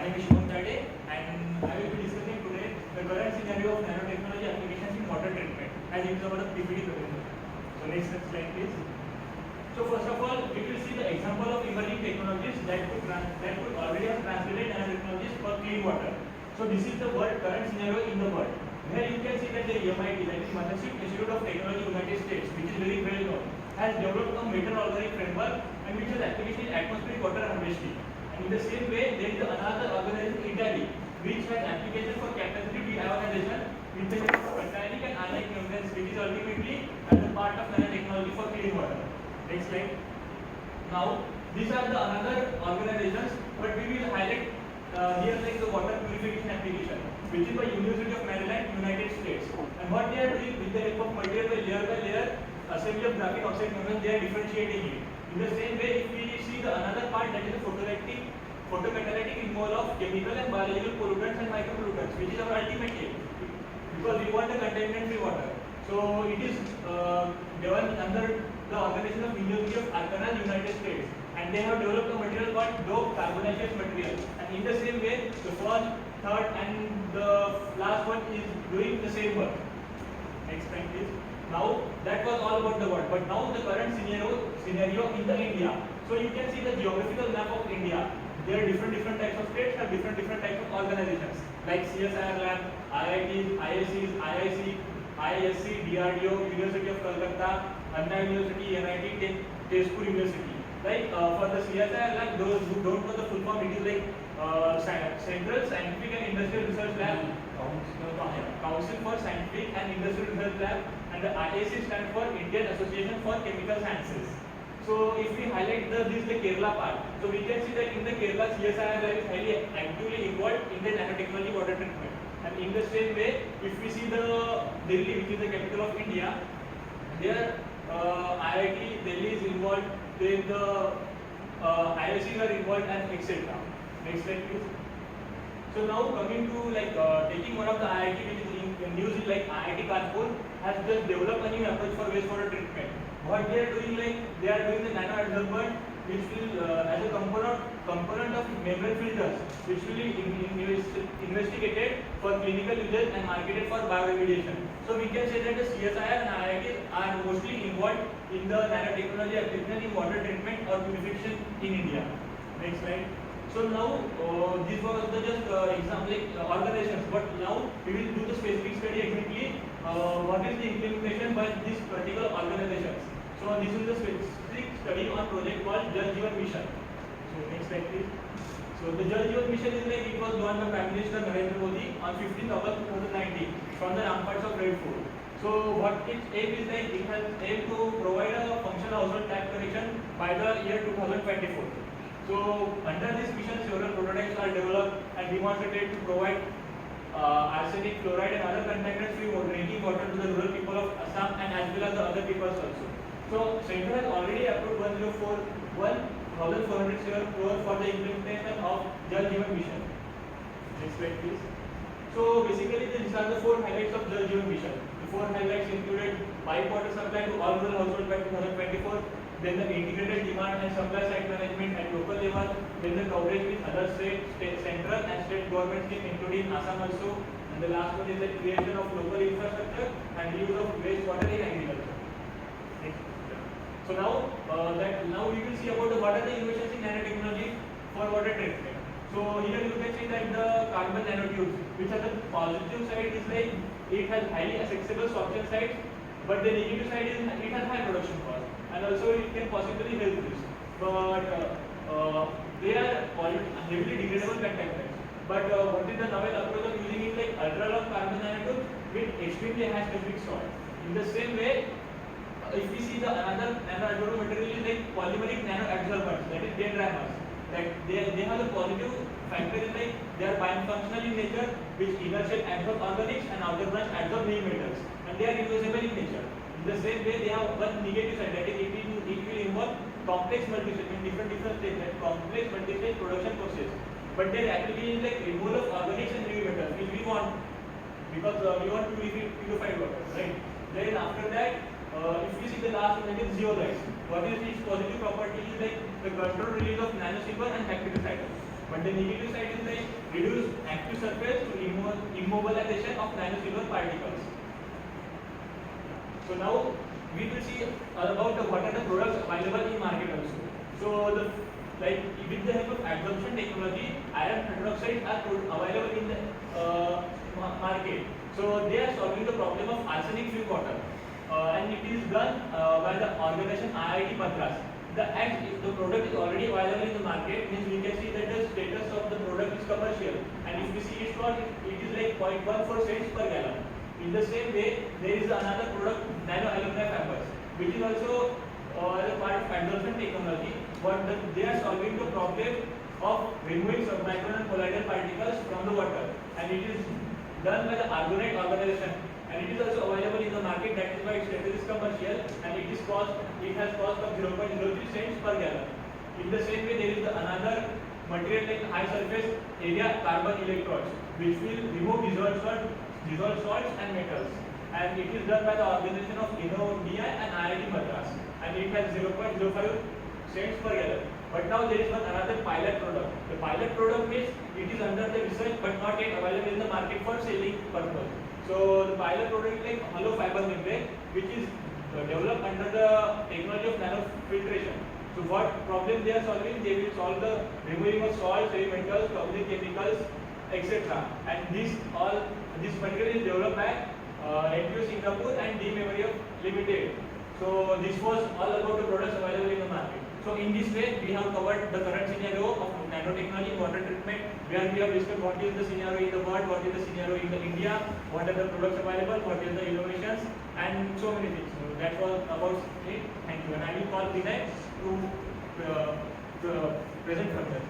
name is Shubham Tade, and I will be discussing today the current scenario of nanotechnology applications in water treatment as it is about a PPT presentation. So next slide please. So first of all, we will see the example of emerging technologies that could already have translated nanotechnologies for clean water. So this is the current scenario in the world. Here you can see that the MIT, that is Massachusetts Institute of Technology, United States, which is very well known, has developed a metal organic framework and which has application in atmospheric water harvesting. And in the same way, there is another organization, Italy, which has application for capacity deionization with the help of catalytic and ionic membranes, which is ultimately as a part of nanotechnology for clean water. Next slide. Now, these are the another organizations, but we will highlight here like the water purification application, which is by University of Maryland, United States. And what they are doing with the help of material by layer assembly of graphene oxide membrane, they are differentiating it. In the same way, if we see the another part, that is the photocatalytic removal of chemical and biological pollutants and micropollutants, which is our ultimate aim, because we want a contaminant-free water. So it is developed under the organization of University of Arkansas, United States, and they have developed a material called doped carbonaceous material. And in the same way, the first, third, and the last one is doing the same work. Next slide, please. Now that was all about the world, but now the current scenario in the India. So you can see the geographical map of India. There are different types of states have different types of organizations like CSIR lab, IITs, ISCs, IIC, ISC, DRDO, University of Calcutta, Anna University, NIT, Tezpur University. Like for the CSIR lab, those who don't know the full form, it is like Central Scientific and Industrial Research Lab, Council for Scientific and Industrial Research Lab, and the IAC stands for Indian Association for Chemical Sciences. So if we highlight this the Kerala part, so we can see that in the Kerala CSIR lab is highly actively involved in the nanotechnology water treatment. And in the same way, if we see the Delhi, which is the capital of India, there IIT Delhi is involved, then the IICs are involved, and etc. Next slide please. So now coming to like taking one of the IIT which is in news is like IIT Kanpur has just developed a new approach for wastewater treatment. What they are doing, like they are doing the nano adsorbent, which will as a component of membrane filters, which will be investigated for clinical uses and marketed for bioremediation. So we can say that the CSIR and IIT are mostly involved in the nanotechnology application in water treatment or purification in India. Next slide. So now this was the just example like organizations, but now we will do the specific study exactly what is the implementation by these particular organizations. So this is the specific study on project called Jal Jeevan Mission. So next slide please. So the Jal Jeevan Mission is like it was done by Prime Minister Narendra Modi on 15th August 2019 from the ramparts of Red Fort. So what its aim is like, it has aimed to provide a functional household tap connection by the year 2024. So under this mission, several prototypes are developed and demonstrated to provide arsenic, fluoride, and other contaminant-free drinking water to the rural people of Assam and as well as the other peoples also. So Centre has already approved 1,407 crore for the implementation of Jal Jeevan Mission. Next slide please. So basically these are the 4 highlights of Jal Jeevan Mission. The 4 highlights included pipe water supply to all rural households by 2024, then the integrated demand and supply side management at local level, then the coverage with other central and state government schemes including Assam also, and the last one is the creation of local infrastructure and use of wastewater in agriculture. So now we will see about what are the innovations in nanotechnology for water treatment. So here you can see that the carbon nanotubes, which are the positive side is like it has highly accessible sorption sites, but the negative side is it has high production cost, and also it can possibly health risk. But they are heavily degradable contaminants. But what is the novel approach of using it like ultra long carbon nanotubes with extremely high specific salt. In the same way, if we see the another nano material is like polymeric nano adsorbents, that is dendrimers. Like they have a positive factor in like they are bifunctional in nature, which inner shell absorb organics and outer branch absorb heavy metals, and they are reusable in nature. In the same way, they have one negative side, that is it will involve complex multi-stage in different stages, like complex multi-stage production process. But their application is like removal of organics and heavy metals, which we want because we want to purify water, right? Then after that, if we see the last one, that is zeolites. What is its positive property is like the controlled release of nanosilver and bactericidal. But the negative side is like reduce active surface to immobilization of nanosilver particles. So now we will see about what are the products available in market also. So the with the help of absorption technology, iron hydroxide are available in the market. So they are solving the problem of arsenic-free water, and it is done by the organization IIT Madras. If the product is already available in the market, means we can see that the status of the product is commercial, and if we see its cost, it is like 0.14 cents per gallon. In the same way, there is another product, nano alumni fibers, which is also a part of absorption technology, but they are solving the problem of removing submicron and colloidal particles from the water, and it is done by the Argonite organization, and it is also available in the market. That is why its status is commercial, and it has cost of 0.03 cents per gallon. In the same way, there is another material like high surface area carbon electrodes, which will remove dissolved salts and metals, and it is done by the organization of INNODI and IIT Madras, and it has 0.05 cents per gallon. But now there is another pilot product. The pilot product means it is under the research but not yet available in the market for selling purpose. So the pilot product is like hollow fiber membrane, which is developed under the technology of nanofiltration. So what problem they are solving? They will solve the removing of salts, heavy metals, toxic chemicals, etc. And this material is developed by NTU Singapore and D Memory Limited. So this was all about the products available in the market. So in this way, we have covered the current scenario of nanotechnology in water treatment, where we have discussed what is the scenario in the world, what is the scenario in the India, what are the products available, what is the innovations, and so many things. So that was about it. Thank you. And I will call Vinay to present further.